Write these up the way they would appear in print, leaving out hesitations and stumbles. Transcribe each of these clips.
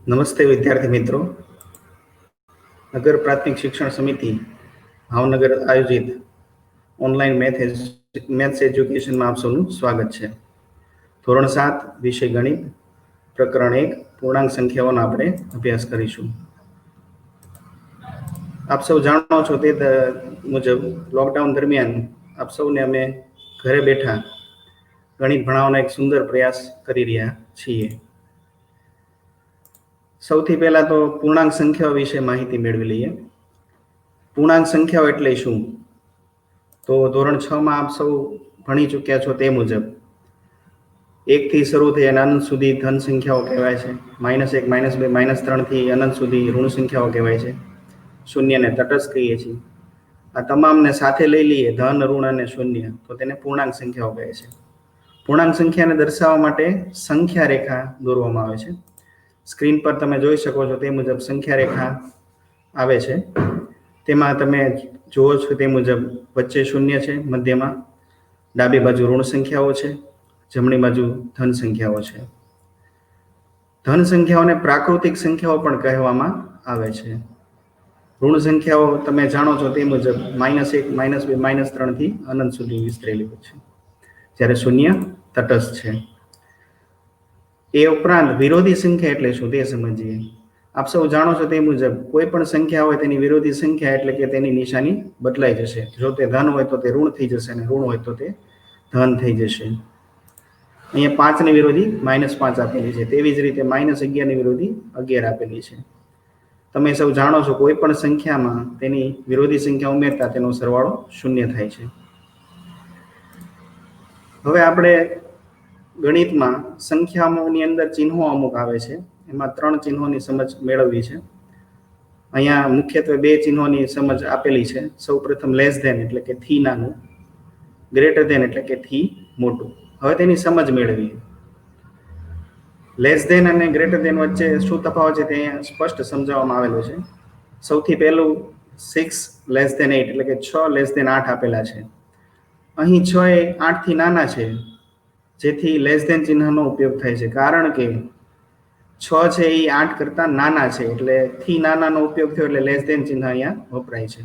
નમસ્તે વિદ્યાર્થી મિત્રો. નગર પ્રાથમિક શિક્ષણ સમિતિ ભાવનગર આયોજિત ઓનલાઈન મેથ્સ એજ્યુકેશનમાં આપ સૌનું સ્વાગત છે. ધોરણ 7 વિષય ગણિત, પ્રકરણ 1 પૂર્ણાંક સંખ્યાઓનો આપણે અભ્યાસ કરીશું. આપ સૌ જાણો છો તે મુજબ લોકડાઉન દરમિયાન આપ સૌને અમે ઘરે બેઠા ગણિત ભણાવવાનો એક સુંદર પ્રયાસ કરી રહ્યા છીએ. સૌથી પહેલા તો પૂર્ણાંક સંખ્યાઓ વિશે માહિતી મેળવી લઈએ. પૂર્ણાંક સંખ્યાઓ એટલે શું? તો ધોરણ 6 માં આપ સૌ ભણી ચૂક્યા છો તે મુજબ 1 થી શરૂ થઈ અનંત સુધી ધન સંખ્યાઓ કહેવાય છે. -1, -2, -3 થી અનંત સુધી ઋણ સંખ્યાઓ કહેવાય છે. શૂન્યને તટસ્થ કહીએ છીએ. આ તમામને સાથે લઈ લઈએ, ધન, ઋણ અને શૂન્ય, તો તેને પૂર્ણાંક સંખ્યાઓ કહે છે. પૂર્ણાંક સંખ્યાને દર્શાવવા માટે સંખ્યા રેખા દોરવામાં આવે છે. સ્ક્રીન પર તમે જોઈ શકો છો તે મુજબ સંખ્યા રેખા આવે છે. તેમાં તમે જુઓ છો તે મુજબ વચ્ચે શૂન્ય છે, મધ્યમાં ડાબી બાજુ ઋણ સંખ્યાઓ છે, જમણી બાજુ ધન સંખ્યાઓ છે. ધન સંખ્યાઓને પ્રાકૃતિક સંખ્યાઓ પણ કહેવામાં આવે છે. ઋણ સંખ્યાઓ તમે જાણો છો તે મુજબ -1, -2, -3 થી અનંત સુધી વિસ્તરેલી હોય છે, જ્યારે શૂન્ય તટસ્થ છે. એ ઉપરાંત વિરોધી સંખ્યા એટલે શું તે સમજીએ. આપ સૌ જાણો છો તે મુજબ કોઈ પણ સંખ્યા હોય તેની વિરોધી સંખ્યા એટલે કે તેની નિશાની બદલાઈ જશે. જો તે ધન હોય તો તે ઋણ થઈ જશે અને ઋણ હોય તો તે ધન થઈ જશે. અહીંયા 5 ની વિરોધી -5 આપેલી છે. તેવી જ રીતે -11 ની વિરોધી 11 આપેલી છે. તમે સૌ જાણો છો કોઈ પણ સંખ્યામાં તેની વિરોધી સંખ્યા ઉમેરતા તેનો સરવાળો શૂન્ય થાય છે. હવે આપણે ગણિતમાં સંખ્યાઓની અંદર ચિહ્નો અમુક આવે છે. એમાં 3 ચિહ્નોની સમજ મેળવવી છે. અહીંયા મુખ્યત્વે 2 ચિહ્નોની સમજ આપેલી છે. સૌપ્રથમ લેસ ધેન એટલે કે થી નાનું, ગ્રેટર ધેન એટલે કે થી મોટું. હવે તેની સમજ મેળવીએ. લેસ ધેન અને ગ્રેટર ધેન વચ્ચે શું તફાવત છે તે અહીંયા સ્પષ્ટ સમજાવવામાં આવેલું છે. સૌથી પહેલું 6 લેસ ધેન 8 એટલે કે 6 લેસ ધેન 8 આપેલા છે. અહીં 6 એ 8 થી નાના છે, જેથી લેસ ધેન ચિહ્નનો ઉપયોગ થાય છે. કારણ કે 6 છે એ 8 કરતા નાના છે, એટલે થી નાનાનો ઉપયોગ થયો એટલે લેસ ધેન ચિહ્ન અહીંયા વપરાય છે.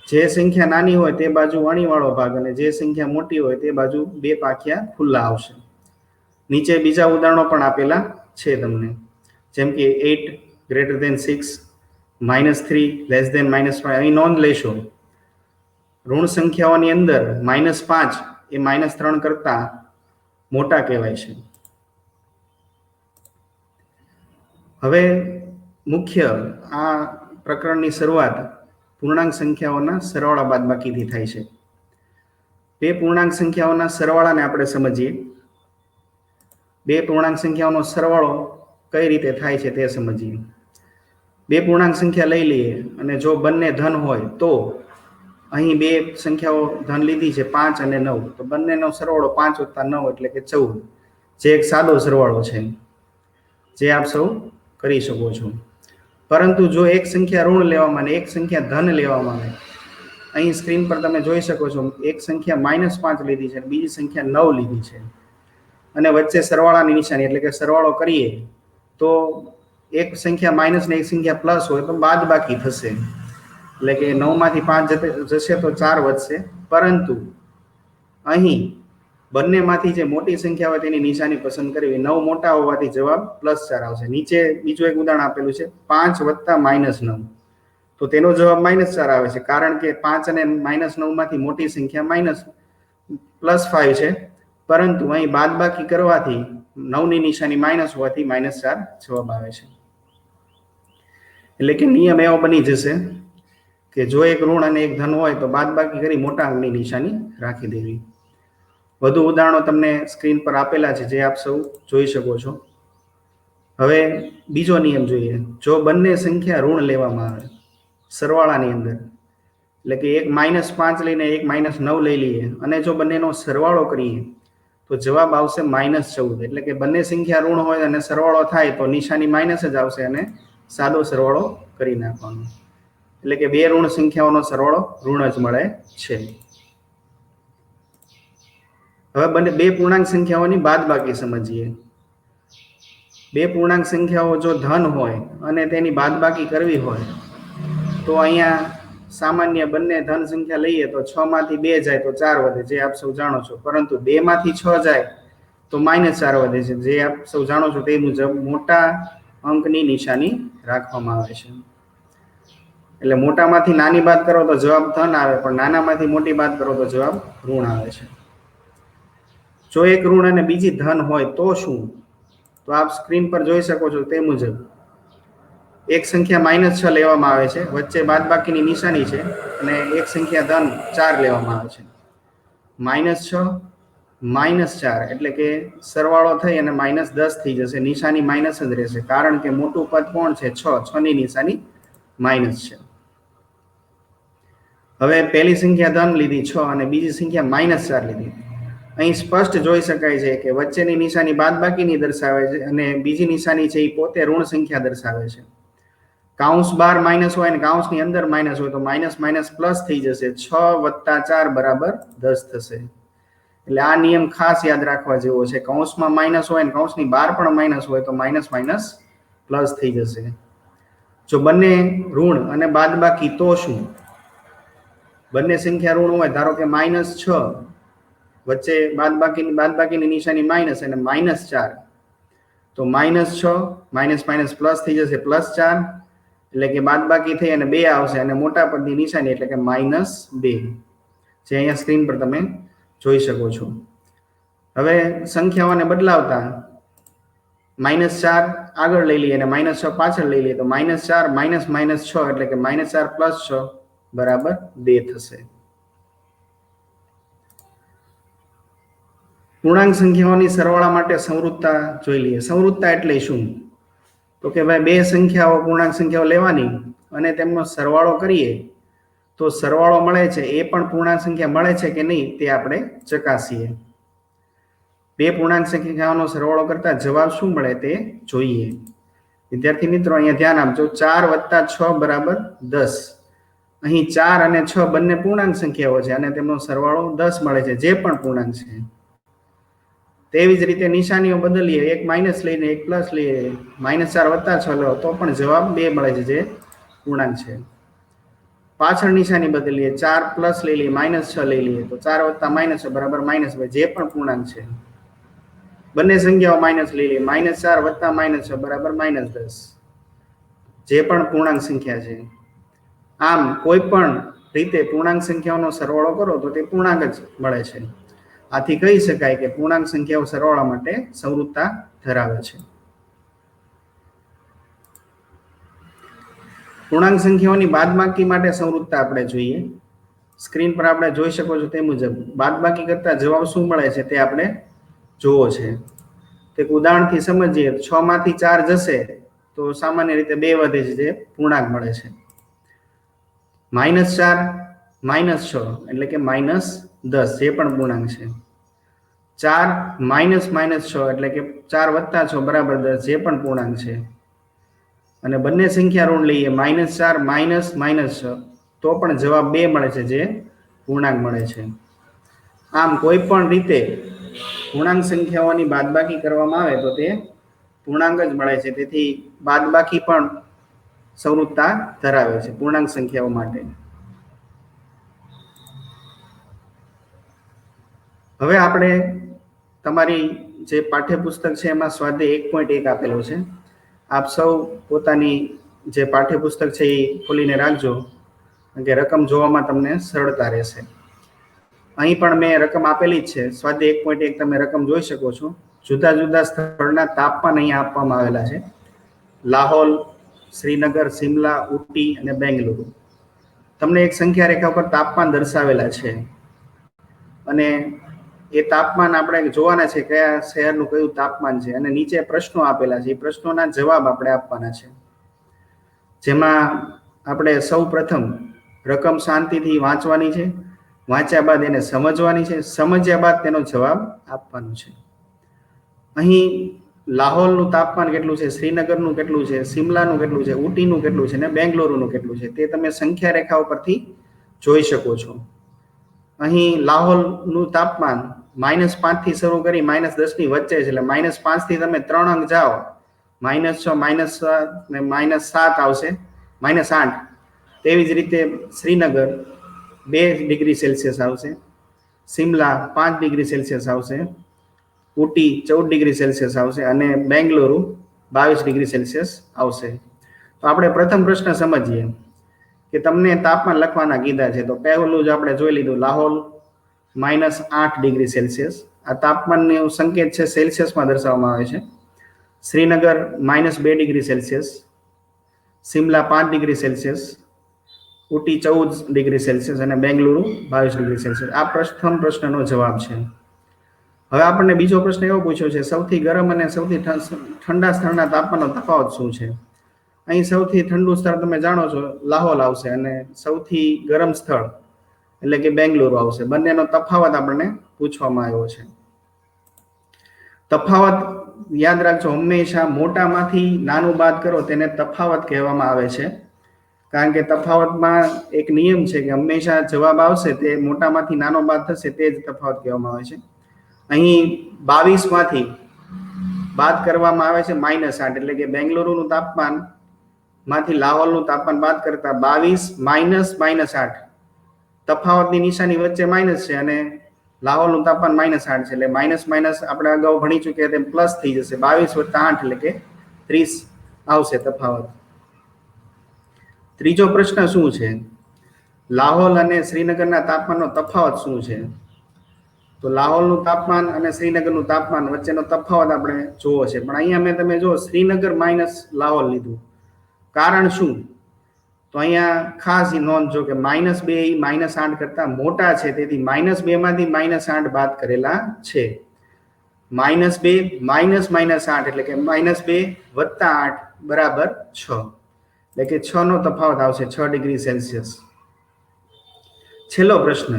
જે સંખ્યા નાની હોય તે બાજુ અણીવાળો ભાગ અને જે સંખ્યા મોટી હોય તે બાજુ 2 પાંખિયા ખુલ્લા આવશે. નીચે બીજા ઉદાહરણો પણ આપેલા છે તમને, જેમ કે 8 ગ્રેટર ધેન 6, -3 લેસ ધેન -5. અહીં નોંધ લેશો ઋણ સંખ્યાઓની અંદર -5 એ -3 કરતા મોટા કહેવાય છે. હવે મુખ્ય આ પ્રકરણની શરૂઆત પૂર્ણાંક સંખ્યાઓના સરવાળા બાદબાકીથી થાય છે. બે પૂર્ણાંક સંખ્યાઓના સરવાળાને આપણે સમજીએ. બે પૂર્ણાંક સંખ્યાઓનો સરવાળો કઈ રીતે થાય છે તે સમજીએ. બે પૂર્ણાંક સંખ્યા લઈ લઈએ અને જો બંને ધન હોય તો અહીં બે સંખ્યાઓ ધન લીધી છે 5 અને 9, તો બંનેનો સરવાળો 5 + 9 એટલે કે 14, જે એક સાદો સરવાળો છે, જે આપ સૌ કરી શકો છો. પરંતુ જો એક સંખ્યા ઋણ લેવામાં અને એક સંખ્યા ધન લેવામાં આવે, અહીં સ્ક્રીન પર તમે જોઈ શકો છો એક સંખ્યા -5 લીધી છે, બીજી સંખ્યા 9 લીધી છે, અને વચ્ચે સરવાળાની નિશાની એટલે કે સરવાળો કરીએ તો એક સંખ્યા માઇનસ ને એક સંખ્યા પ્લસ હોય તો બાદબાકી થશે, એટલે કે 9 માંથી 5 જશે તો 4 વધશે. પરંતુ અહીં બંનેમાંથી જે મોટી સંખ્યા હોય તેની નિશાની પસંદ કરવી. 9 મોટા હોવાથી જવાબ +4 આવશે. નીચે બીજું એક ઉદાહરણ આપેલું છે 5 + -9, તો તેનો જવાબ -4 આવે છે, કારણ કે 5 અને -9 માંથી મોટી સંખ્યા +5 છે, પરંતુ અહીં બાદબાકી કરવાથી 9 ની નિશાની માઇનસ હોવાથી -4 જવાબ આવે છે. એટલે કે નિયમ એવો બની જશે કે જો એક ઋણ અને એક ધન હોય તો બાદબાકી કરી મોટા અંકની નિશાની રાખી દેવી. વધુ ઉદાહરણો તમને સ્ક્રીન પર આપેલા છે, જે આપ સૌ જોઈ શકો છો. હવે બીજો નિયમ જોઈએ. જો બંને સંખ્યા ઋણ લેવામાં આવે સરવાળાની અંદર, એટલે કે એક -5 લઈને એક -9 લઈ લઈએ અને જો બંનેનો સરવાળો કરીએ તો જવાબ આવશે -14. એટલે કે બંને સંખ્યા ઋણ હોય અને સરવાળો થાય તો નિશાની માઇનસ જ આવશે અને સાદો સરવાળો કરી નાખવાનો. એટલે કે બે ઋણ સંખ્યાઓનો સરવાળો ઋણ જ મળે છે. હવે બે પૂર્ણાંક સંખ્યાઓની બાદબાકી સમજીએ. બે પૂર્ણાંક સંખ્યાઓ જો ધન હોય અને તેની બાદબાકી કરવી હોય તો અહીંયા સામાન્ય બંને ધન સંખ્યા લઈએ તો 6 માંથી 2 જાય તો 4 વધે, જે આપ સૌ જાણો છો. પરંતુ 2 માંથી 6 જાય તો -4 વધે છે, જે આપ સૌ જાણો છો તે મુજબ મોટા અંકની નિશાની રાખવામાં આવે છે. એટલે મોટામાંથી નાની બાદ કરો તો જવાબ ધન આવે, પણ નાનામાંથી મોટી બાદ કરો તો જવાબ ઋણ આવે છે. જો એક ઋણ અને બીજી ધન હોય તો શું? તો આપ સ્ક્રીન પર જોઈ શકો છો તે મુજબ એક સંખ્યા -6 લેવામાં આવે છે, વચ્ચે બાદબાકીની નિશાની છે, અને એક સંખ્યા ધન 4 લેવામાં આવે છે. -6 -4 એટલે કે સરવાળો થઈ અને -10 થઈ જશે, નિશાની માઇનસ જ રહેશે, કારણ કે મોટું પદ કોણ છે? 6 ની નિશાની માઇનસ છે. હવે પહેલી સંખ્યા ધન લીધી 6 અને બીજી સંખ્યા -4 લીધી. અહીં સ્પષ્ટ જોઈ શકાય છે કે વચ્ચેની નિશાની બાદબાકીની દર્શાવે છે અને બીજી નિશાની છે એ પોતે ઋણ સંખ્યા દર્શાવે છે. કાઉન્સ બહાર માઇનસ હોય અને કાઉન્સની અંદર માઇનસ હોય તો માઇનસ માઇનસ પ્લસ થઈ જશે. 6 + 4 = 10 થશે. એટલે આ નિયમ ખાસ યાદ રાખવા જેવો છે. કૌંસમાં માઇનસ હોય અને કૌંસની બહાર પણ માઇનસ હોય તો માઇનસ માઇનસ પ્લસ થઈ જશે. જો બંને ઋણ અને બાદબાકી તો શું? બંને સંખ્યા ઋણ હોય, ધારો કે -6 વચ્ચે બાદબાકીની નિશાની માઇનસ અને -4, તો -6 માઇનસ માઇનસ પ્લસ થઈ જશે, +4 એટલે કે બાદબાકી થઈ અને 2 આવશે અને મોટા પદની નિશાની એટલે કે -2, જે અહીંયા સ્ક્રીન પર તમે જોઈ શકો છો. હવે સંખ્યાઓને બદલાવતા -4 આગળ લઈ લઈએ અને -6 પાછળ લઈ લઈએ તો -4 -6 એટલે કે -4 + 6 = 2 થશે. પૂર્ણાંક સંખ્યાઓની સરવાળા માટે સંવૃત્તતા જોઈ લઈએ. સંવૃત્તતા એટલે શું? તો કે ભાઈ બે સંખ્યાઓ પૂર્ણાંક સંખ્યાઓ લેવાની અને તેમનો સરવાળો કરીએ તો સરવાળો મળે છે એ પણ પૂર્ણાંક સંખ્યા મળે છે કે નહીં તે આપણે ચકાસીએ. બે પૂર્ણાંક સંખ્યાઓનો સરવાળો કરતા જવાબ શું મળે તે જોઈએ. વિદ્યાર્થી મિત્રો અહીંયા ધ્યાન આપજો. 4 + 6 = 10. અહીં 4 અને 6 બંને પૂર્ણાંક સંખ્યાઓ છે અને તેમનો સરવાળો 10 મળે છે, જે પણ પૂર્ણાંક છે. તેવી જ રીતે નિશાનીઓ બદલીએ, એક માઇનસ લઈને એક પ્લસ લઈએ, -4 + 6 લો તો પણ જવાબ 2 મળે છે, જે પૂર્ણાંક છે. પાછળ નિશાની બદલીએ, 4 પ્લસ લઈ લઈએ, -6 લઈ લઈએ તો 4 + -6 = -2, જે પણ પૂર્ણાંક છે. બંને સંખ્યાઓ માઇનસ લઈ લઈએ, -4 + -6 = -10, જે પણ પૂર્ણાંક સંખ્યા છે. આમ કોઈ પણ રીતે પૂર્ણાંક સંખ્યાઓનો સરવાળો કરો તો તે પૂર્ણાંક જ મળે છે. આથી કહી શકાય કે પૂર્ણાંક સંખ્યાઓ સરવાળા માટે સંવૃત્તતા ધરાવે છે. પૂર્ણાંક સંખ્યાઓની બાદબાકી માટે સંવૃત્તતા આપણે જોઈએ. સ્ક્રીન પર આપણે જોઈ શકો છો તે મુજબ બાદબાકી કરતા જવાબ શું મળે છે તે આપણે જોવો છે. તો એક ઉદાહરણથી સમજીએ. 6 માંથી 4 જશે તો સામાન્ય રીતે 2 વધે છે, જે પૂર્ણાંક મળે છે. -4 -6 એટલે કે -10, જે પણ પૂર્ણાંક છે. 4 -6 એટલે કે 4 + 6 = 10, જે પણ પૂર્ણાંક છે. અને બંને સંખ્યા ઋણ લઈએ, -4 -6 તો પણ જવાબ 2 મળે છે, જે પૂર્ણાંક મળે છે. આમ કોઈ પણ રીતે પૂર્ણાંક સંખ્યાઓની બાદબાકી કરવામાં આવે તો તે પૂર્ણાંક જ મળે છે. તેથી બાદબાકી પણ સંવૃત્તતા ધરાવે છે પૂર્ણાંક સંખ્યાઓ માટે. હવે આપણે તમારી જે પાઠ્યપુસ્તક છે એમાં સ્વાધ્યાય 1.1 આપેલો છે. આપ સૌ પોતાની જે પાઠ્યપુસ્તક છે એ ખોલીને રાખજો, કે રકમ જોવામાં તમને સરળતા રહેશે. અહીં પણ મેં રકમ આપેલી જ છે. સ્વાધ્યાય 1.1 તમે રકમ જોઈ શકો છો. જુદા જુદા સ્થળના તાપમાન અહીંયા આપવામાં આવેલા છે. લાહોલ, શ્રીનગર, શિમલા, ઉટી અને બેંગલુરુ. તમને એક સંખ્યા રેખા પર તાપમાન દર્શાવેલા છે અને એ તાપમાન આપણે જોવાના છે, કયા શહેરનું કયું તાપમાન છે, અને નીચે પ્રશ્નો આપેલા છે. એ પ્રશ્નોના જવાબ આપણે આપવાના છે. જેમાં આપણે સૌ પ્રથમ રકમ શાંતિથી વાંચવાની છે. વાંચ્યા બાદ એને સમજવાની છે. સમજ્યા બાદ તેનો જવાબ આપવાનો છે. અહીં લાહોલનું તાપમાન કેટલું છે, શ્રીનગરનું કેટલું છે, શિમલાનું કેટલું છે, ઉટીનું કેટલું છે અને બેંગલુરુનું કેટલું છે તે તમે સંખ્યા રેખા ઉપરથી જોઈ શકો છો. અહીં લાહોલનું તાપમાન -5 થી શરૂ કરી -10 ની વચ્ચે છે. એટલે -5 થી તમે 3 અંક જાઓ -6, -7 ને -7 આવશે, -8. તેવી જ રીતે શ્રીનગર 2 ડિગ્રી સેલ્સિયસ આવશે, શિમલા 5 ડિગ્રી સેલ્સિયસ આવશે, ઉટી 14 ડિગ્રી સેલ્સિયસ આવશે અને બેંગલુરુ 22 ડિગ્રી સેલ્સિયસ આવશે. તો આપણે પ્રથમ પ્રશ્ન સમજીએ કે તમને તાપમાન લખવાના કીધા છે. તો પહેલું જ આપણે જોઈ લીધું, લાહોલ -8 ડિગ્રી સેલ્સિયસ. આ તાપમાનનો સંકેત છે સેલ્સિયસમાં દર્શાવવામાં આવે છે. Srinagar -2 degree Celsius, Shimla 5 degree Celsius, Ooty 14 degree Celsius અને બેંગલુરુ 22 ડિગ્રી સેલ્સિયસ. આ પ્રથમ પ્રશ્નનો જવાબ છે. હવે આપણને બીજો પ્રશ્ન એવો પૂછ્યો છે, સૌથી ગરમ અને સૌથી ઠંડા સ્થળના તાપમાનનો તફાવત શું છે? અહીં સૌથી ઠંડુ સ્થળ તમે જાણો છો લાહોલ આવશે અને સૌથી ગરમ સ્થળ એટલે કે બેંગલુરુ આવશે. બંનેનો તફાવત આપણને પૂછવામાં આવ્યો છે. તફાવત યાદ રાખજો, હંમેશા મોટામાંથી નાનું બાદ કરો તેને તફાવત કહેવામાં આવે છે. કારણ કે તફાવતમાં એક નિયમ છે કે હંમેશા જવાબ આવશે તે મોટામાંથી નાનો બાદ થશે, તે જ તફાવત કહેવામાં આવે છે. અહીં 22 માંથી બાદ કરવામાં આવે છે -8, એટલે કે બેંગલુરુનું તાપમાન માંથી લાહોલનું તાપમાન બાદ કરતા 22 -8, તફાવતની નિશાની વચ્ચે માઇનસ છે અને લાહોલનું તાપમાન -8 છે, એટલે માઇનસ આપણે અગાઉ ભણી ચૂક્યા તેમ પ્લસ થઈ જશે. 22 + 8 એટલે કે 30 આવશે તફાવત. ત્રીજો પ્રશ્ન શું છે? લાહોલ અને શ્રીનગરના તાપમાનનો તફાવત શું છે? તો લાહોલનું તાપમાન અને શ્રીનગરનું તાપમાન વચ્ચેનો તફાવત આપણે જોવો છે. પણ અહીંયા તમે જો શ્રીનગર માઇનસ લાહોલ લીધું, કારણ શું? તો અહીંયા ખાસ નોંધજો કે -2 એ -8 કરતા મોટા છે, તેથી -2 માંથી -8 બાદ કરેલા છે. -2 -8 એટલે કે -2 + 8 બરાબર 6, એટલે કે 6 નો તફાવત આવશે, 6 ડિગ્રી સેલ્સિયસ. છેલ્લો પ્રશ્ન,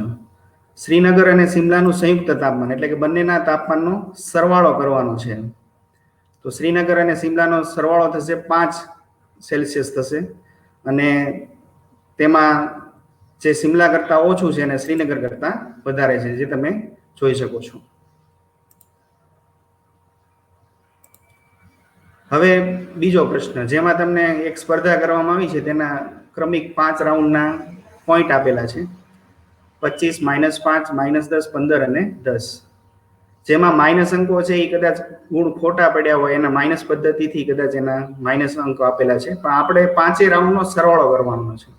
શ્રીનગર અને શિમલાનું સંયુક્ત તાપમાન એટલે કે બંનેના તાપમાનનો સરવાળો કરવાનો છે. તો શ્રીનગર અને શિમલાનો સરવાળો થશે 5 સેલ્સિયસ થશે અને તેમાં જે શિમલા કરતાં ઓછું છે અને શ્રીનગર કરતાં વધારે છે, જે તમે જોઈ શકો છો. હવે બીજો પ્રશ્ન, જેમાં તમને એક સ્પર્ધા કરવામાં આવી છે, તેના ક્રમિક 5 રાઉન્ડના પોઈન્ટ આપેલા છે, 25, -5, -10, 15 અને 10. જેમાં માઇનસ અંકો છે એ કદાચ ગુણ ખોટા પડ્યા હોય, એના માઇનસ પદ્ધતિથી કદાચ એના માઇનસ અંકો આપેલા છે, પણ આપણે 5 રાઉન્ડનો સરવાળો કરવાનો છે.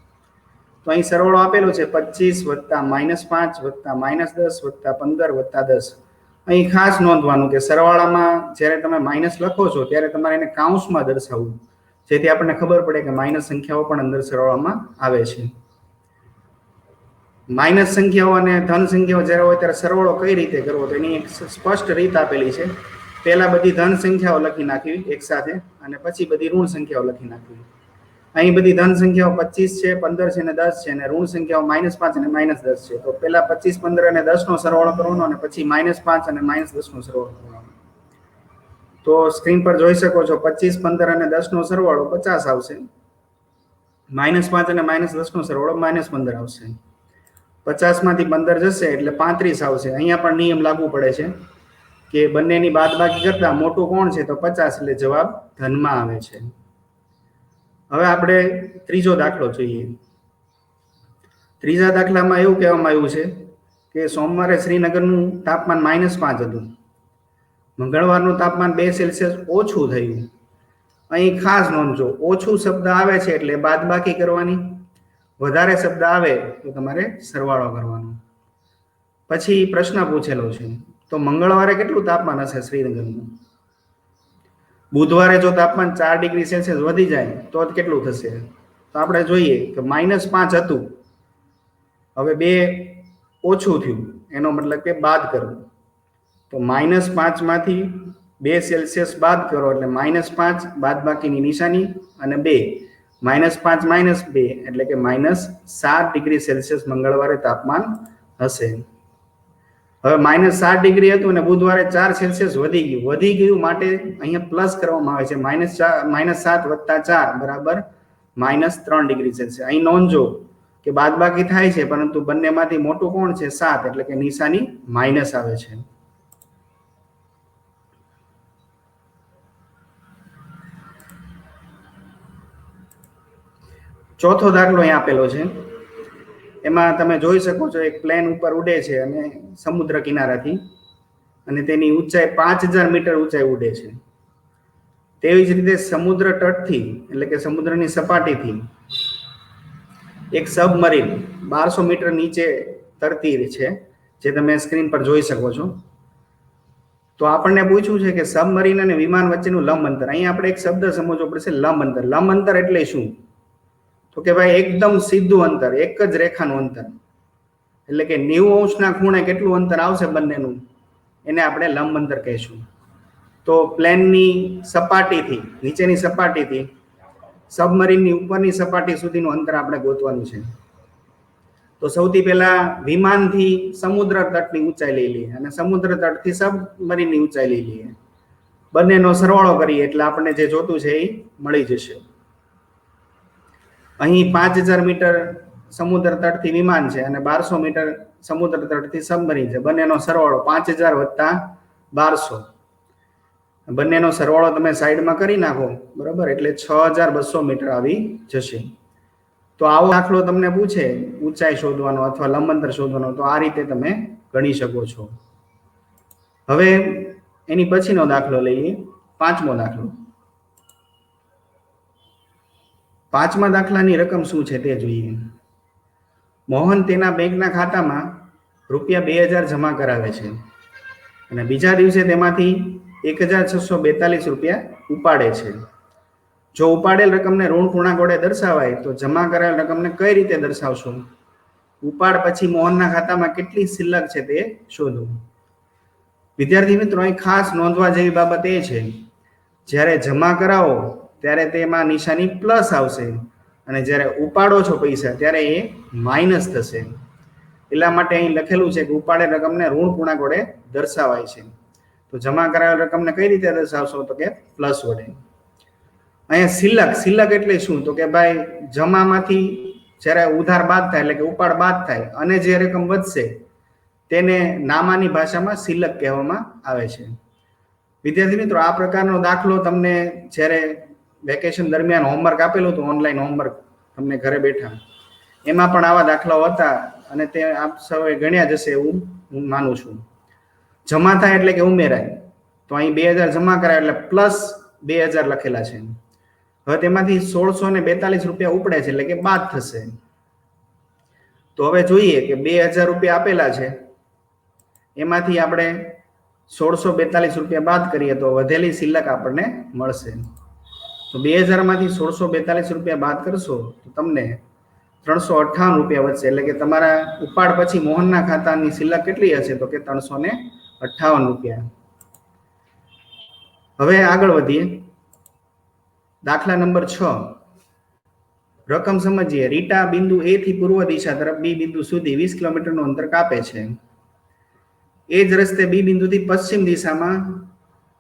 તો અહીં સરવાળો આપેલો છે 25 + -5 + -10 + 15 + 10. અહીં ખાસ નોંધવાનું કે સરવાળામાં જ્યારે તમે માઇનસ લખો છો ત્યારે તમારે એને કાઉન્સમાં દર્શાવવું, જેથી આપણને ખબર પડે કે માઇનસ સંખ્યાઓ પણ અંદર સરવાળામાં આવે છે. માઇનસ સંખ્યાઓ અને ધન સંખ્યાઓ જ્યારે હોય ત્યારે સરવાળો કઈ રીતે કરવો, તો એની એક સ્પષ્ટ રીત આપેલી છે. પહેલા બધી ધન સંખ્યાઓ લખી નાખવી એકસાથે અને પછી બધી ઋણ સંખ્યાઓ લખી નાખવી. અહીં બધી ધન સંખ્યાઓ 25 છે, 15 છે અને 10 છે, અને ઋણ સંખ્યાઓ -5 અને -10 છે. તો પહેલા 25, 15 અને 10 નો સરવાળો કરવાનો અને પછી -5 અને -10 નો સરવાળો કરવાનો. તો સ્ક્રીન પર જોઈ શકો છો 25, 15 અને 10 નો સરવાળો 50 આવશે, -5 અને -10 નો સરવાળો -15 આવશે. 50 માંથી 15 જશે એટલે 35 આવશે. અહીંયા પણ નિયમ લાગુ પડે છે કે બંનેની બાદબાકી કરતા મોટું કોણ છે, તો 50, એટલે જવાબ ધનમાં આવે છે. હવે આપણે ત્રીજો દાખલો જોઈએ. ત્રીજા દાખલામાં એવું કહેવામાં આવ્યું છે કે સોમવારે શ્રીનગરનું તાપમાન -5 હતું, મંગળવારનું તાપમાન 2 સેલ્સિયસ ઓછું થયું. અહીં ખાસ નોંધજો, ઓછું શબ્દ આવે છે એટલે બાદબાકી કરવાની, વધારે શબ્દ આવે તો તમારે સરવાળો કરવાનો. પછી પ્રશ્ન પૂછેલો છે, તો મંગળવારે કેટલું તાપમાન હશે શ્રીનગરનું? બુધવારે જો તાપમાન 4 ડિગ્રી સેલ્સિયસ વધી જાય તો કેટલું થશે? તો આપણે જોઈએ કે -5 હતું, હવે 2 ઓછું થયું, એનો મતલબ કે બાદ કરવું. તો -5 માંથી 2 સેલ્સિયસ બાદ કરો એટલે -5 બાદબાકીની નિશાની અને 2, -5 - 2 એટલે કે -7 ડિગ્રી સેલ્સિયસ મંગળવારે તાપમાન હશે. હવે -7 ડિગ્રી હતું અને બુધવારે 4 સેલ્સિયસ વધી ગયું માટે અહીંયા પ્લસ કરવામાં આવે છે, -7 + 4 બરાબર -3 ડિગ્રી સેલ્સિયસ. અહીં નોંધજો કે બાદબાકી થાય છે, પરંતુ બંનેમાંથી મોટું કોણ છે? 7, એટલે કે નિશાની માઇનસ આવે છે. ચોથો દાખલો અહીં આપેલો છે. એમાં તમે જોઈ શકો છો એક પ્લેન ઉપર ઉડે છે અને સમુદ્ર કિનારાથી, અને તેની ઊંચાઈ 5000 મીટર ઊંચાઈ ઉડે છે. તેવી જ રીતે સમુદ્ર તટથી એટલે કે સમુદ્રની સપાટીથી એક સબમરીન 1200 મીટર નીચે તરતી છે, જે તમે સ્ક્રીન પર જોઈ શકો છો. તો આપણને પૂછ્યું છે કે સબમરીન અને વિમાન વચ્ચેનું લંબ અંતર. અહીં આપણે એક શબ્દ સમજવો પડશે, લંબ અંતર. લંબ અંતર એટલે શું? તો કે ભાઈ એકદમ સીધું અંતર, એક જ રેખાનું અંતર, એટલે કે 90° ખૂણે કેટલું અંતર આવશે બંનેનું, એને આપણે લંબ અંતર કહીશું. તો પ્લેનની સપાટીથી, નીચેની સપાટીથી સબમરીનની ઉપરની સપાટી સુધીનું અંતર આપણે ગોતવાનું છે. તો સૌથી પહેલા વિમાનથી સમુદ્ર તટની ઊંચાઈ લઈ લઈએ અને સમુદ્ર તટથી સબમરીનની ઊંચાઈ લઈ લઈએ. બંનેનો સરવાળો કરીએ એટલે આપણને જે જોતું છે એ મળી જશે. અહીં 5000 મીટર સમુદ્ર તટથી વિમાન છે અને 1200 મીટર સમુદ્ર તટથી સબમરીન છે. બંનેનો સરવાળો 5000 વત્તા 1200, બંનેનો સરવાળો તમે સાઈડમાં કરી નાખો, બરાબર, એટલે 6200 મીટર આવી જશે. તો આવો દાખલો તમને પૂછે ઊંચાઈ શોધવાનો અથવા લંબ અંતર શોધવાનો, તો આ રીતે તમે ગણી શકો છો. હવે એની પછીનો દાખલો લઈએ, પાંચમો દાખલો. પાંચમા દાખલાની રકમ શું છે તે જોઈએ. મોહન તેના બેંકના ખાતામાં ₹2000 જમા કરાવે છે અને બીજા દિવસે તેમાંથી 1642 રૂપિયા ઉપાડે છે. જો ઉપાડેલ રકમને ઋણ પૂર્ણાંક વડે દર્શાવાય તો જમા કરાયેલ રકમને કઈ રીતે દર્શાવશો? ઉપાડ પછી મોહનના ખાતામાં કેટલી શિલ્લક છે તે શોધો. વિદ્યાર્થી મિત્રો, અહીં ખાસ નોંધવા જેવી બાબત એ છે, જ્યારે જમા કરાવો ત્યારે તેમાં નિશાની પ્લસ આવશે અને જ્યારે ઉપાડો છો પૈસા ત્યારે એ માઇનસ થશે. એટલા માટે અહીં લખેલું છે કે ઉપાડેલ રકમને ઋણ પૂર્ણાંક વડે દર્શાવાય છે. તો જમા કરાવેલ રકમને કઈ રીતે દર્શાવશો? તો કે પ્લસ વડે. અહીંયા શિલ્લક, શિલ્લક એટલે શું? તો કે ભાઈ જમામાંથી જ્યારે ઉધાર બાદ થાય એટલે કે ઉપાડ બાદ થાય અને જે રકમ વધશે તેને નામાની ભાષામાં શિલ્લક કહેવામાં આવે છે. વિદ્યાર્થી મિત્રો, આ પ્રકારનો દાખલો તમને જ્યારે વેકેશન દરમિયાન હોમવર્ક આપેલું હતું, ઓનલાઈન હોમવર્ક તમને ઘરે બેઠા, એમાં પણ આવા દાખલાઓ હતા અને તે આપ સૌએ ગણ્યા જશે એવું હું માનું છું. જમા થાય એટલે કે ઉમેરાય, તો અહીં 2000 જમા કરાય એટલે પ્લસ 2000 લખેલા છે. હવે તેમાંથી 1642 રૂપિયા ઉપડે છે એટલે કે બાદ થશે. તો હવે જોઈએ કે 2000 રૂપિયા આપેલા છે, એમાંથી આપણે 1642 રૂપિયા બાદ કરીએ તો વધેલી શિલ્લક આપણને મળશે. તો 2000 માંથી 1642 રૂપિયા બાદ કરશો તો તમને 358 રૂપિયા વધશે. એટલે કે તમારા ઉપાડ પછી મોહનના ખાતાની શિલ્લક કેટલી હશે? તો કે 358 રૂપિયા. હવે આગળ વધીએ. દાખલા નંબર 6. રકમ સમજીએ. રીટા બિંદુ એ થી પૂર્વ દિશા તરફ બી બિંદુ સુધી 20 કિલોમીટરનું અંતર કાપે છે. એ જ રસ્તે બી બિંદુથી પશ્ચિમ દિશામાં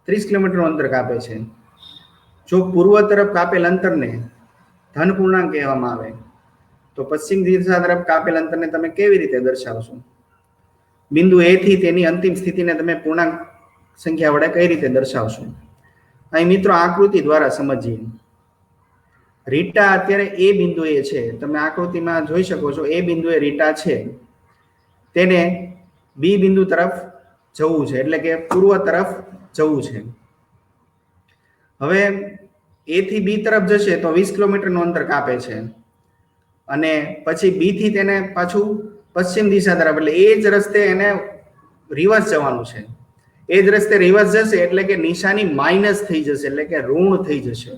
30 કિલોમીટરનું અંતર કાપે છે. જો પૂર્વ તરફ કાપેલ અંતરને ધન પૂર્ણાંક કહેવામાં આવે તો પશ્ચિમ દિશા તરફ કાપેલ અંતરને તમે કેવી રીતે દર્શાવશો? બિંદુ એ થી તેની અંતિમ સ્થિતિને તમે પૂર્ણાંક સંખ્યા વડે કઈ રીતે દર્શાવશો? અહીં મિત્રો આકૃતિ દ્વારા સમજીએ. રીટા અત્યારે એ બિંદુએ છે, તમે આકૃતિમાં જોઈ શકો છો. એ બિંદુએ રીટા છે, તેને બી બિંદુ તરફ જવું છે, એટલે કે પૂર્વ તરફ જવું છે. હવે એ થી બી તરફ જશે તો 20 કિલોમીટરનું અંતર કાપે છે અને પછી બી થી તેને પાછું પશ્ચિમ દિશા તરફ, એટલે એ જ રસ્તે એને રિવર્સ જવાનું છે. એ જ રસ્તે રિવર્સ જશે એટલે કે નિશાની માઇનસ થઈ જશે, એટલે કે ઋણ થઈ જશે.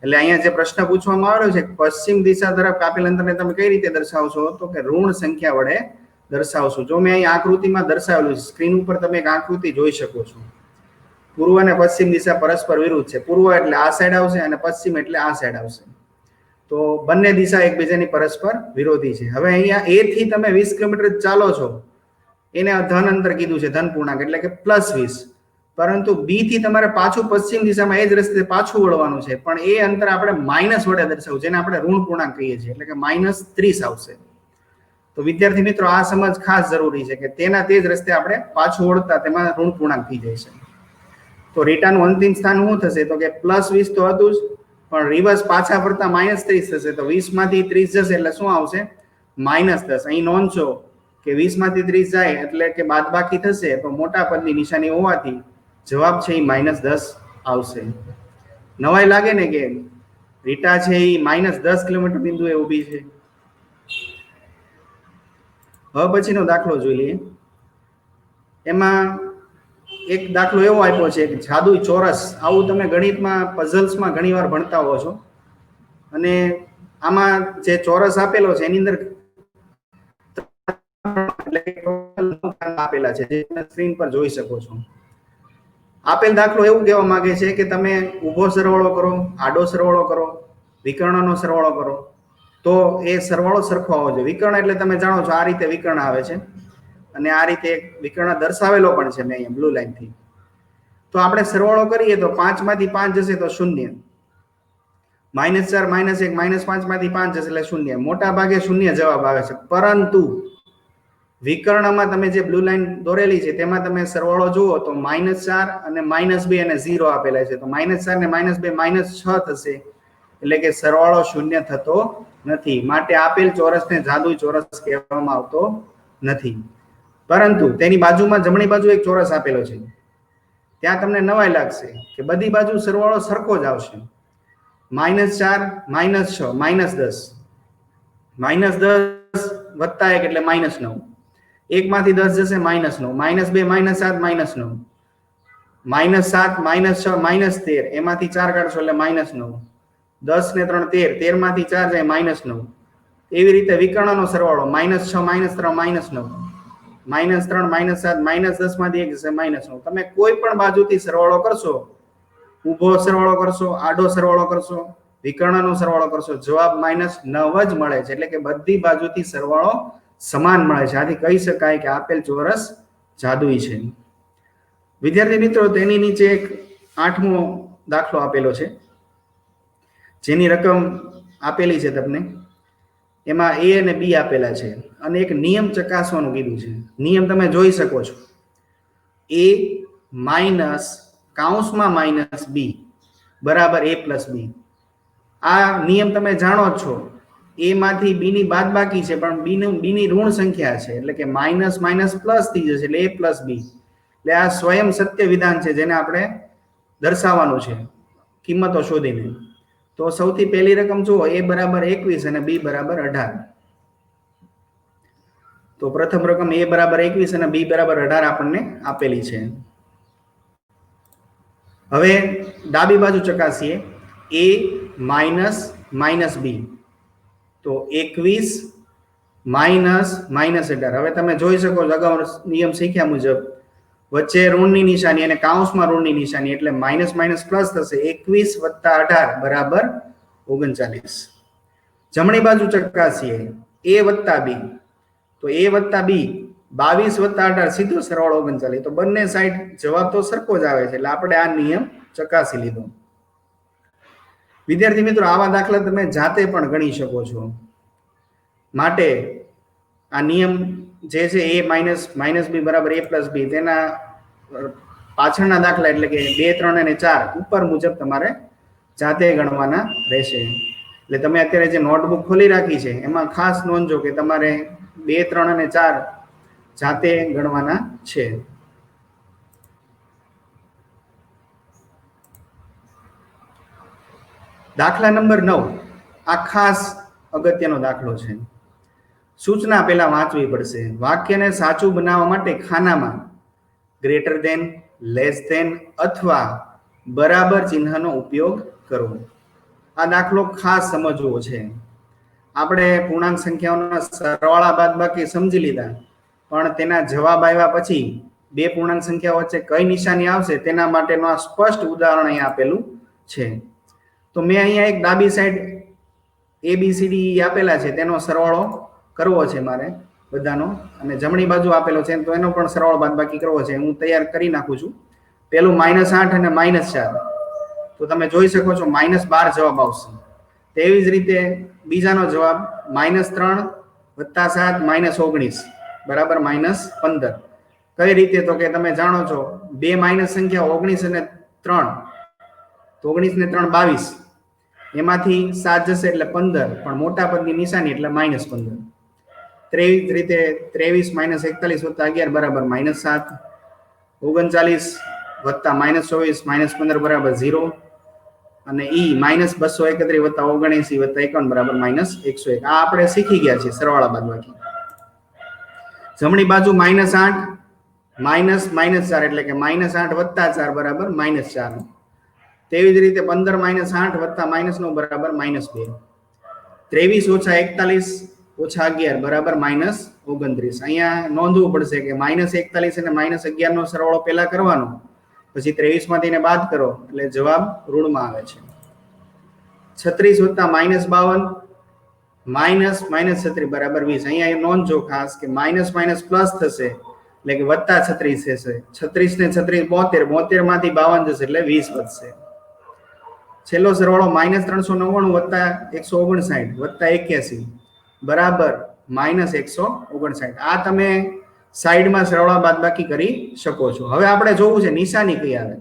એટલે અહીંયા જે પ્રશ્ન પૂછવામાં આવ્યો છે, પશ્ચિમ દિશા તરફ કાપેલ અંતરને તમે કઈ રીતે દર્શાવશો? તો કે ઋણ સંખ્યા વડે દર્શાવશો. જો મેં અહીં આકૃતિમાં દર્શાવેલું છે, સ્ક્રીન ઉપર તમે એક આકૃતિ જોઈ શકો છો. પૂર્વ અને પશ્ચિમ દિશા પરસ્પર વિરુદ્ધ છે. પૂર્વ એટલે આ સાઈડ આવશે અને પશ્ચિમ એટલે આ સાઈડ આવશે. તો બંને દિશા એકબીજાની પરસ્પર વિરોધી છે. હવે અહીંયા એ થી તમે 20 કિલોમીટર ચાલો છો, એને ધન અંતર કીધું છે, ધન પૂર્ણાંક એટલે કે +20. પરંતુ બી થી તમારે પાછું પશ્ચિમ દિશામાં એ જ રસ્તે પાછું વળવાનું છે, પણ એ અંતર આપણે માઇનસ વડે દર્શાવવું, જેને આપણે ઋણ પૂર્ણાંક કહીએ છીએ, એટલે કે -30 આવશે. તો વિદ્યાર્થી મિત્રો, આ સમજ ખાસ જરૂરી છે કે તેના તે જ રસ્તે આપણે પાછું વળતા તેમાં ઋણ પૂર્ણાંક થઈ જાય છે. તો રીટાનું અંતિમ સ્થાન શું થશે? તો કે +20 તો હતું જ, પણ રિવર્સ પાછા ફરતા -30 થશે, તો 20 માંથી 30 જશે એટલે શું આવશે? -10. અહીં નોંધજો કે 20 માંથી 30 જાય એટલે કે બાદબાકી થશે, તો મોટા પદની નિશાની હોવાથી જવાબ છે એ -10 આવશે. નવાઈ લાગે ને કે રીટા છે એ -10 કિલોમીટર બિંદુએ ઊભી છે. હવે પછીનો દાખલો જોઈ લઈએ. એમાં એક દાખલો એવો આપ્યો છે કે જાદુઈ ચોરસ. આવું તમે ગણિતમાં પઝલ્સમાં ઘણીવાર ભણતા હો છો. અને આમાં જે ચોરસ આપેલો છે એની અંદર આપેલા છે, જે તમે સ્ક્રીન પર જોઈ શકો છો. આપેલ દાખલો એવું કહેવા માંગે છે કે તમે ઊભો સરવાળો કરો, આડો સરવાળો કરો, વિકર્ણનો સરવાળો કરો, તો એ સરવાળો સરખો આવવો જોઈએ. વિકર્ણ એટલે તમે જાણો છો આ રીતે વિકર્ણ આવે છે, અને આ રીતે એક વિકર્ણ દર્શાવેલો પણ છે મેં અહીંયા બ્લુ લાઈનથી. તો આપણે સરવાળો કરીએ તો 5 માંથી 5 જશે તો 0, -4 -1 -5 માંથી 5 જશે એટલે 0. મોટા ભાગે 0 જવાબ આવે છે. પરંતુ વિકર્ણમાં તમે જે બ્લુ લાઈન દોરેલી છે તેમાં તમે સરવાળો જુઓ તો -4 અને -2 અને 0 આપેલા છે. તો -4 ને -2 -6 થશે, એટલે કે સરવાળો 0 થતો નથી. માટે આપેલ ચોરસને જાદુઈ ચોરસ કહેવામાં આવતો નથી. પરંતુ તેની બાજુમાં જમણી બાજુ એક ચોરસ આપેલો છે, ત્યાં તમને નવાઈ લાગશે કે બધી બાજુ સરવાળો સરખો જ આવશે. -4 -6 -10, -10 વત્તા 1 એટલે -9, 1 માંથી 10 જશે -9, -2 -7 -9, -7 -6 -13, એમાંથી 4 કાઢશો એટલે -9, 10 ને 3 13, 13 માંથી 4 જાય -9. એવી રીતે વિકર્ણનો સરવાળો -6 -3 -9, -3 -7 -10 માંથી 1 જશે -9. તમે કોઈ પણ બાજુથી સરવાળો કરશો, ઊભો સરવાળો કરશો, આડો સરવાળો કરશો, વિકર્ણનો સરવાળો કરશો, જવાબ -9 જ મળે છે. એટલે કે બધી બાજુથી સરવાળો સમાન મળે છે. આથી કહી શકાય કે આપેલ ચોરસ જાદુઈ છે. વિદ્યાર્થી મિત્રો, તેની નીચે એક 8મો દાખલો આપેલો છે, જેની રકમ આપેલી છે તમને. એમાં A અને B આપેલા છે અને એક નિયમ ચકાસવાનું કીધું છે. નિયમ તમે જોઈ શકો છો, A -(-B) બરાબર A + B. આ નિયમ તમે જાણો જ છો. A માંથી B ની બાદબાકી છે, પણ B ની ઋણ સંખ્યા છે, એટલે કે માઇનસ માઇનસ પ્લસ થઈ જશે, એટલે A + B. એટલે આ સ્વયં સત્ય વિધાન છે, જેને આપણે દર્શાવવાનું છે કિંમતો શોધીને. તો સૌથી પહેલી રકમ જુઓ, A બરાબર 21 અને B બરાબર 18. તો પ્રથમ રકમ A બરાબર 21 અને B બરાબર 18 આપણને આપેલી છે. હવે ડાબી બાજુ ચકાસીએ, A -(-) B. તો 21 -18. હવે તમે જોઈ શકો છો, અગાઉ નિયમ શીખ્યા મુજબ વચ્ચે ઋણની નિશાની અને કાઉન્સમાં ઋણની નિશાની, એટલે માઇનસ માઇનસ પ્લસ થશે. 21 + 18 બરાબર 39. જમણી બાજુ ચકાસીએ, A + B. તો A + B 22 + 18 સીધો સરવાળો 39. તો બંને સાઈડ જવાબ તો સરખો જ આવે છે, એટલે આપણે આ નિયમ ચકાસી લીધો. વિદ્યાર્થી મિત્રો, આવા દાખલા તમે જાતે પણ ગણી શકો છો. માટે આ નિયમ જે છે A -(-) B બરાબર A + B, તેના પાછળના દાખલા એટલે કે 2, 3 અને 4 ઉપર મુજબ તમારે જાતે ગણવાના રહેશે. એટલે તમે અત્યારે જે નોટબુક ખોલી રાખી છે એમાં ખાસ નોંધજો કે તમારે 2, 3 અને 4 જાતે ગણવાના છે. દાખલા નંબર 9 આ ખાસ અગત્યનો દાખલો છે. સૂચના પહેલા વાંચવી પડશે. વાક્યને સાચું બનાવવા માટે ખાનામાં ગ્રેટર ધેન, લેસ ધેન અથવા બરાબર ચિહ્નનો ઉપયોગ કરવો. આ દાખલો ખાસ સમજવો છે. આપણે પૂર્ણાંક સંખ્યાઓના સરવાળા બાદબાકી સમજી લીધા, પણ તેના જવાબ આવ્યા પછી બે પૂર્ણાંક સંખ્યાઓ વચ્ચે કઈ નિશાની આવશે તેના માટેનું આ સ્પષ્ટ ઉદાહરણ અહીંયા આપેલું છે. તો મેં અહીંયા એક ડાબી સાઈડ ABCD આપેલા છે, તેનો સરવાળો કરવો છે મારે બધાનો, અને જમણી બાજુ આપેલો છે તો એનો પણ સરવાળો બાદબાકી કરવો છે. હું તૈયાર કરી નાખું છું. પેલું -8 અને -4, તો તમે જોઈ શકો છો -12 જવાબ આવશે. તેવી જ રીતે બીજાનો જવાબ -3 + 7 -19 બરાબર -15. કઈ રીતે? તો કે તમે જાણો છો બે માઇનસ સંખ્યા 19 અને 3, તો 19 ને 3 22, એમાંથી 7 જશે એટલે 15, પણ મોટા પદની નિશાની એટલે -15. તેવી જ રીતે 23 - 41 + 11 બરાબર -7. 39 + -24 - 15 બરાબર 0. અને ઈ -231 + 79 + 51 બરાબર -101. આ આપણે શીખી ગયા છીએ સરવાળા બાદબાકી. જમણી બાજુ -8 -4 એટલે કે -8 + 4 બરાબર -4. તેવી જ રીતે 15 - 8 + -9 બરાબર -2. 23 - 41 - 11 બરાબર -29. અહીંયા નોંધવું પડશે કે -41 અને -11 નો સરવાળો પહેલા કરવાનો, પછી 23 માંથી એને બાદ કરો એટલે જવાબ ઋણમાં આવે છે. 36 + -52 -36 બરાબર 20. અહીંયા નોંધજો ખાસ કે માઇનસ પ્લસ થશે એટલે કે +36 થશે. 36 ને 36 72, 72 માંથી 52 જશે એટલે 20 વધશે. છેલ્લો સરવાળો -399 + 159 + 81 બરાબર -159. આ તમે સાઈડમાં સરવાળા બાદબાકી કરી શકો છો. હવે આપણે જોવું છે નિશાની કઈ આવે.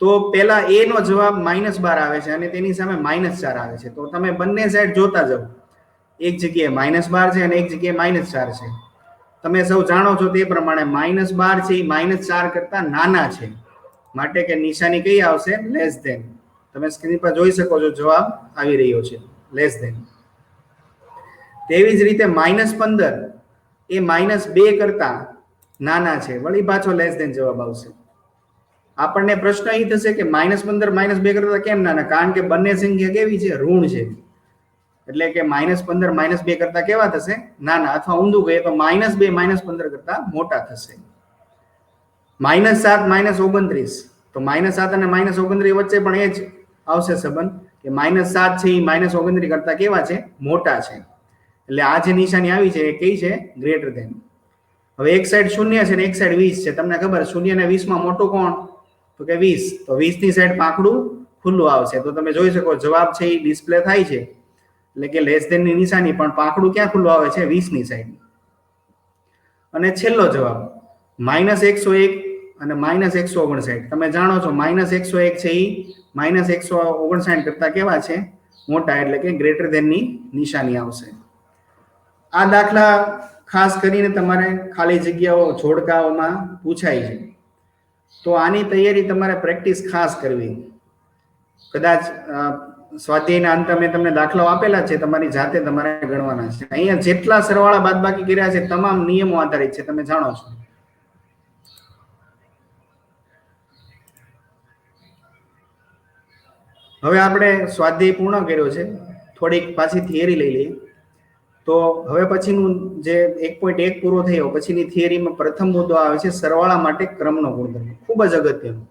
તો પહેલા a નો જવાબ -12 આવે છે અને તેની સામે -4 આવે છે. તો તમે બંને સાઈડ જોતા જાઓ. એક જગ્યાએ -12 છે અને એક જગ્યાએ -4 છે. તમે સૌ જાણો છો તે પ્રમાણે -12 છે એ -4 કરતા નાના છે, માટે કે નિશાની કઈ આવશે? Less than. તમે સ્ક્રીન પર જોઈ શકો છો જવાબ આવી રહ્યો છે લેસ ધેન. તેવી જ રીતે -15 એ -2 કરતા નાના છે, વળી પાછો લેસ ધેન જવાબ આવશે. આપણને પ્રશ્ન એ થશે કે -15 -2 કરતા કેમ નાના? કારણ કે બંને સંખ્યા કેવી છે? ઋણ છે. એટલે કે -15 -2 કરતા કેવા થશે? નાના. અથવા ઊંધું કહીએ તો -2 -15 કરતા મોટા થશે. -7 -29, તો -7 અને -29 વચ્ચે પણ એ જ આવશે સંબંધ કે -7 છે એ -29 કરતા કેવા છે? મોટા છે. એટલે આ જે નિશાની આવી છે એ કઈ છે? Greater than. હવે એક સાઈડ 0 છે ને એક સાઈડ 20 છે. તમને ખબર 0 અને 20 માં મોટું કોણ? તો કે 20. તો 20 ની સાઈડ પાંખડું ખુલ્લું આવશે. તો તમે જોઈ શકો જવાબ છે એ ડિસ્પ્લે થાય છે, એટલે કે લેસ ધેન ની નિશાની, પણ પાંખડું ક્યાં ખુલ્લું આવે છે? 20 ની સાઈડ. અને છેલ્લો જવાબ -101 અને -159. તમે જાણો છો -101 છે એ -159 કરતા કેવા છે? મોટા, એટલે કે ગ્રેટર ધેન ની નિશાની આવશે. આ દાખલા ખાસ કરીને તમારે ખાલી જગ્યાઓ જોડકાઓમાં પૂછાય છે. તો આની તૈયારી તમારે પ્રેક્ટિસ ખાસ કરવી. કદાચ સ્વાધ્યાયના અંતે મેં તમને દાખલાઓ આપેલા છે, તમારી જાતે તમારે ગણવાના છે. અહીંયા જેટલા સરવાળા બાદબાકી કર્યા છે તમામ નિયમો આધારિત છે, તમે જાણો છો. હવે આપણે સ્વાધ્યાય પૂર્ણ કર્યો છે, થોડીક પાછી થિયરી લઈ લઈએ. તો હવે પછીનું જે 1.1 પૂરો થયો પછીની થિયરીમાં પ્રથમ મુદ્દો આવે છે સરવાળા માટે ક્રમનો ગુણધર્મ. ખૂબ જ અગત્યનો.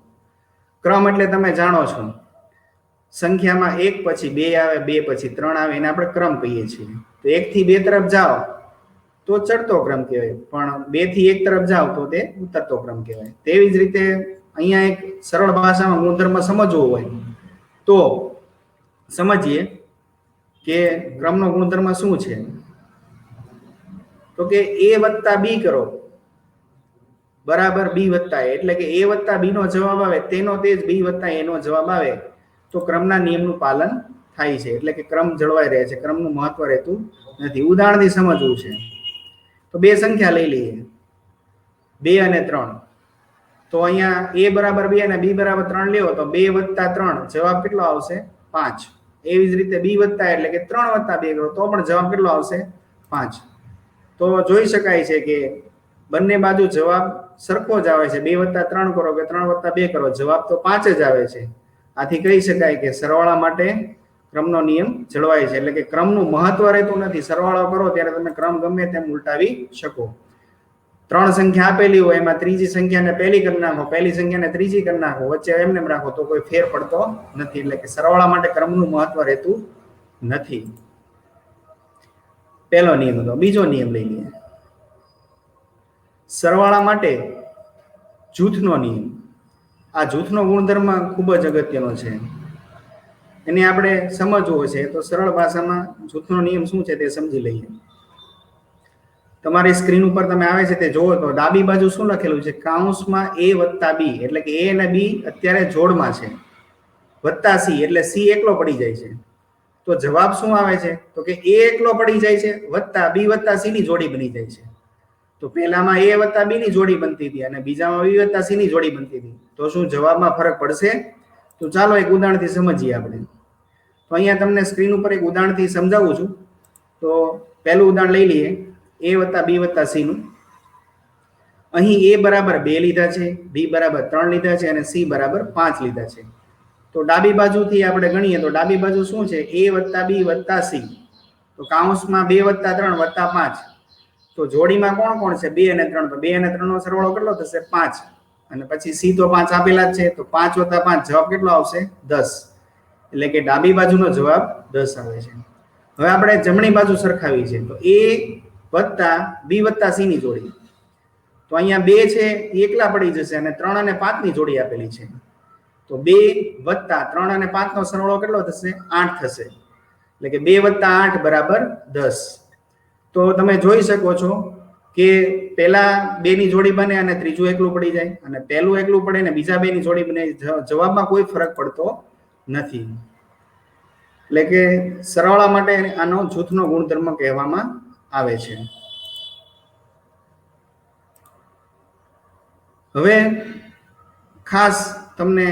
ક્રમ એટલે તમે જાણો છો, સંખ્યામાં 1 પછી 2 આવે, 2 પછી 3 આવે, એને આપણે ક્રમ કહીએ છીએ. તો 1 થી 2 તરફ જાઓ તો ચડતો ક્રમ કહેવાય, પણ 2 થી 1 તરફ જાઓ તો તે ઉતરતો ક્રમ કહેવાય. તેવી જ રીતે અહીંયા એક સરળ ભાષામાં ગુણધર્મ સમજવો હોય તો સમજીએ કે ક્રમનો ગુણધર્મ શું છે. તો કે a + b કરો બરાબર b + a, એટલે કે a + b નો જવાબ આવે તેનો તે જ b + a નો જવાબ આવે તો ક્રમના નિયમનું પાલન થાય છે, એટલે કે ક્રમ જળવાઈ રહે છે, ક્રમનું મહત્વ રહેતું નથી. ઉદાહરણથી સમજવું છે તો બે સંખ્યા લઈ લઈએ 2 અને 3. તો અહીંયા a = 2 અને b = 3 લ્યો તો 2 + 3 જવાબ કેટલો આવશે? 5. એવી જ રીતે b + એટલે કે 3 + 2 કરો તો પણ જવાબ કેટલો આવશે? 5. તો જોઈ શકાય છે કે બંને બાજુ જવાબ સરખો જ આવે છે. 2 + 3 કરો કે 3 + 2 કરો જવાબ તો 5 જ આવે છે. આથી કહી શકાય કે સરવાળા માટે ક્રમનો નિયમ જળવાય છે, એટલે કે ક્રમનું મહત્વ રહેતું નથી. સરવાળો કરો ત્યારે તમે ક્રમ ગમે તેમ ઉલટાવી શકો. 3 સંખ્યા આપેલી હોય એમાં ત્રીજી સંખ્યાને પહેલી કરી નાખો, પહેલી સંખ્યાને ત્રીજી કરી નાખો, વચ્ચે એમને રાખો તો કોઈ ફેર પડતો નથી. એટલે કે સરવાળા માટે ક્રમનું મહત્વ રહેતું નથી. પહેલો નિયમ હતો. બીજો નિયમ લઈ લઈએ, સરવાળા માટે જૂથનો નિયમ. આ જૂથનો ગુણધર્મ ખૂબ જ અગત્યનો છે, એને આપણે સમજવો છે. તો સરળ ભાષામાં જૂથનો નિયમ શું છે તે સમજી લઈએ. તમારી સ્ક્રીન ઉપર તમે આવે છે તે જોવો તો ડાબી બાજુ શું લખેલું છે? કૌંસમાં a + b, એટલે કે a અને b અત્યારે જોડમાં છે. વત્તા સી એટલે સી એકલો પડી જાય છે. તો જવાબ શું આવે છે? તો કે એ એકલો પડી જાય છે વત્તા બી વત્તા સી ની જોડી બની જાય છે. તો પહેલામાં એ વત્તા બી ની જોડી બનતી હતી અને બીજામાં બી વત્તા સી ની જોડી બનતી હતી. તો શું જવાબમાં ફરક પડશે? તો ચાલો એક ઉદાહરણથી સમજીએ આપણે. તો અહીંયા તમને સ્ક્રીન ઉપર એક ઉદાહરણથી સમજાવું છું. તો પહેલું ઉદાહરણ લઈ લઈએ, એ વત્તા બી વત્તા સી નું. અહીં એ બરાબર 2 લીધા છે, બી બરાબર 3 લીધા છે અને સી બરાબર 5 લીધા છે. તો ડાબી બાજુથી આપણે ગણીએ તો ડાબી બાજુ શું છે? એ વત્તા બી વત્તા સી. તો કૌંસમાં 2 વત્તા 3 વત્તા 5. તો જોડીમાં કોણ કોણ છે? 2 અને 3. તો 2 અને 3 નો સરવાળો કેટલો થશે? 5. અને પછી સી તો 5 આપેલા જ છે. તો 5 વત્તા 5 જવાબ કેટલો આવશે? 10. એટલે કે ડાબી બાજુનો જવાબ 10 આવે છે. હવે આપણે જમણી બાજુ સરખાવી છે. તો એ વત્તા બી વત્તા સી ની જોડી. તો અહીંયા 2 છે એ એકલા પડી જશે અને 3 અને 5 ની જોડી આપેલી છે. તો 2 વત્તા 3 અને 5 નો સરવાળો કેટલો થશે? 8 થશે. એટલે કે 2 વત્તા 8 બરાબર 10. તો તમે જોઈ શકો છો કે પહેલા 2 ની જોડી બને અને ત્રીજું એકલું પડી જાય, અને પહેલું એકલું પડે ને બીજા 2 ની જોડી બને. જવાબમાં કોઈ ફરક પડતો નથી. એટલે કે સરવાળા માટે આનો જૂથનો ગુણધર્મ કહેવામાં આવે છે. હવે ખાસ તમને